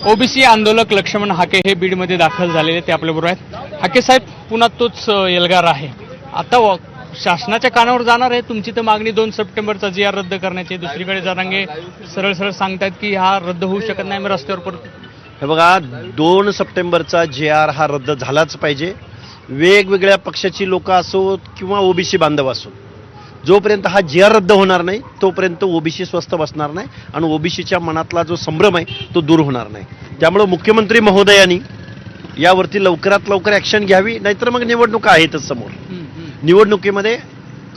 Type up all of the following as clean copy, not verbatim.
OBC आंदोलक लक्ष्मण हाके हे बीडमध्ये दाखल झालेले ते आपल्याबरोबर आहेत. हाके साहेब, पुन्हा तोच एल्गार आहे. आता शासनाच्या कानावर जाणार आहे तुमची तर मागणी 2 सप्टेंबरचा GR रद्द करण्याची. दुसरीकडे जरांगे सरळ सरळ सांगतायत की हा रद्द होऊ शकत नाही, मग रस्त्यावर परत. हे बघा, 2 सप्टेंबरचा GR हा रद्द झालाच पाहिजे. वेगवेगळ्या पक्षाची लोक असोत किंवा ओबीसी बांधव असोत, जोपर्यंत हा GR रद्द होणार नाही तोपर्यंत ओबीसी स्वस्थ बसणार नाही आणि ओबीसीच्या मनातला जो संभ्रम आहे तो दूर होणार नाही. त्यामुळे मुख्यमंत्री महोदयांनी यावरती लवकरात लवकर ॲक्शन घ्यावी, नाहीतर मग निवडणुका आहेतच समोर. निवडणुकीमध्ये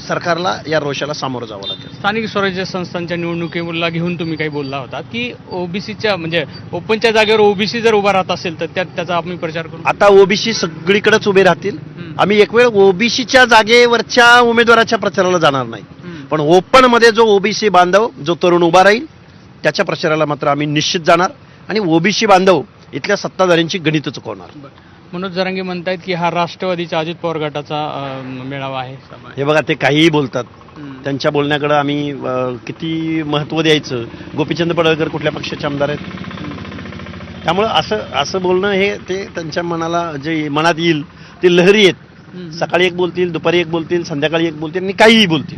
सरकारला या रोषाला सामोरं जावं लागेल. स्थानिक स्वराज्य संस्थांच्या निवडणुकीला घेऊन तुम्ही काही बोलला होता की ओबीसीच्या म्हणजे ओपनच्या जागेवर ओबीसी जर उभा राहत असेल तर त्याचा आम्ही प्रचार करू. आता ओबीसी सगळीकडेच उभे राहतील. आम्ही एक वेळ ओबीसीच्या जागेवरच्या उमेदवाराच्या प्रचाराला जाणार नाही, पण ओपन मध्ये जो ओबीसी बांधव जो तरुण उभा राहील त्याच्या प्रचाराला मात्र आम्ही निश्चित जाणार आणि ओबीसी बांधव इथल्या सत्ताधाऱ्यांची गणित चुकवणार. मनोज जरांगे म्हणतायत की हा राष्ट्रवादीच्या अजित पवार गटाचा मेळावा आहे. हे बघा, ते काहीही बोलतात. त्यांच्या बोलण्याकडे आम्ही किती महत्त्व द्यायचं. गोपीचंद पडळकर कुठल्या पक्षाचे आमदार आहेत? त्यामुळं असं बोलणं हे ते त्यांच्या मनाला जे मनात येईल ते लहरी आहेत. सकाळी एक बोलतील, दुपारी एक बोलतील, संध्याकाळी एक बोलतील आणि काहीही बोलतील.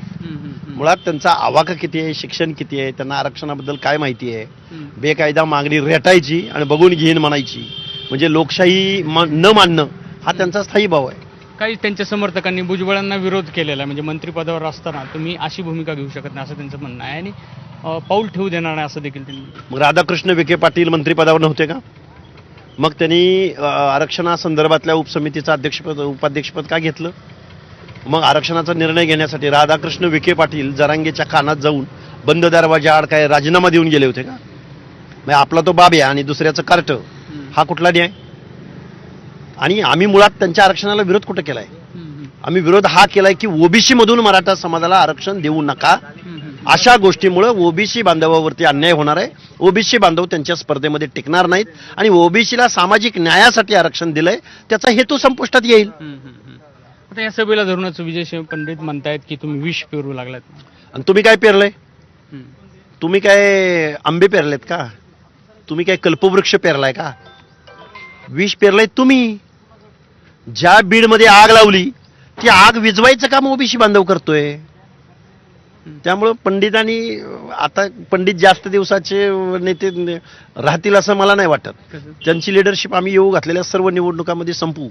मुळात त्यांचा आवाका किती आहे, शिक्षण किती आहे, त्यांना आरक्षणाबद्दल काय माहिती आहे. बेकायदा मागणी रेटायची आणि बघून घेईन म्हणायची, म्हणजे लोकशाही न मानणं हा त्यांचा स्थायी भाव आहे. काही त्यांच्या समर्थकांनी भुजबळांना विरोध केलेला आहे, म्हणजे मंत्रिपदावर असताना तुम्ही अशी भूमिका घेऊ शकत नाही असं त्यांचं म्हणणं आहे आणि पाऊल ठेवू देणार नाही असं देखील त्यांनी. मग राधाकृष्ण विखे पाटील मंत्रिपदावर नव्हते का? मग त्यांनी आरक्षणासंदर्भातल्या उपसमितीचं अध्यक्षपद उपाध्यक्षपद का घेतलं? मग आरक्षणाचा निर्णय घेण्यासाठी राधाकृष्ण विखे पाटील जरांगेच्या कानात जाऊन बंद दरवाजा आड काय राजीनामा देऊन गेले होते का? मग आपला तो बाब्या आणि दुसऱ्याचं कार्ट, हा कुठला न्याय? आणि आम्ही मुळात त्यांच्या आरक्षणाला विरोध कुठं केलाय? आम्ही विरोध हा केलाय की ओबीसी मधून मराठा समाजाला आरक्षण देऊ नका. अशा गोष्टीमुळे ओबीसी बांधवावरती अन्याय होणार आहे. ओबीसी बांधव त्यांच्या स्पर्धेमध्ये टिकणार नाहीत आणि ओबीसीला सामाजिक न्यायासाठी आरक्षण दिलंय त्याचा हेतू संपुष्टात येईल. आता या सभेला धरूनच विजय पंडित म्हणतायत की तुम्ही विष पेरू लागलात. आणि तुम्ही काय पेरलंय? तुम्ही काय आंबे पेरलेत का? तुम्ही काय कल्पवृक्ष पेरलाय का? विष पेरलंय तुम्ही. ज्या बीडमध्ये आग लावली ती आग विझवायचं काम ओबीसी बांधव करतोय. त्यामुळं पंडितांनी आता पंडित जास्त दिवसाचे नेते राहतील असं मला नाही वाटत. त्यांची लिडरशिप आम्ही येऊ घातलेल्या सर्व निवडणुकांमध्ये संपवू.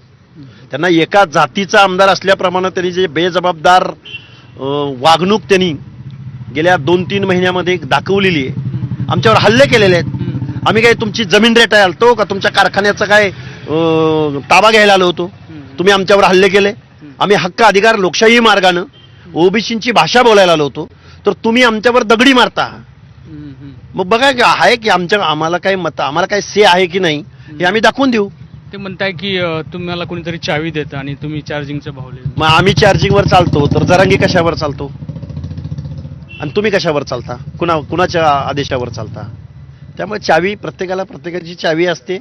त्यांना एका जातीचा आमदार असल्याप्रमाणे त्यांनी जे बेजबाबदार वागणूक त्यांनी गेल्या 2-3 महिन्यामध्ये दाखवलेली आहे. आमच्यावर हल्ले केलेले आहेत. आम्ही काय तुमची जमीन रेटायला आलतो का? तुमच्या कारखान्याचा काय ताबा घ्यायला आलो होतो? तुम्ही आमच्यावर हल्ले केले. आम्ही हक्क अधिकार लोकशाही मार्गानं ओबीसींची भाषा बोलायला आलो होतो, तर तुम्ही आमच्यावर दगडी मारता. मग बघा आहे की आम्हाला काय मत, आम्हाला काय से आहे की नाही हे आम्ही दाखवून देऊ. ते म्हणताय की तुम्हाला कोणीतरी चावी देतं आणि तुम्ही चार्जिंगचं भावले. मग आम्ही चार्जिंगवर चालतो तर जरांगी कशावर चालतो आणि तुम्ही कशावर चालता? कुणाच्या आदेशावर चालता? त्यामुळे चावी प्रत्येकाला प्रत्येकाची चावी असते.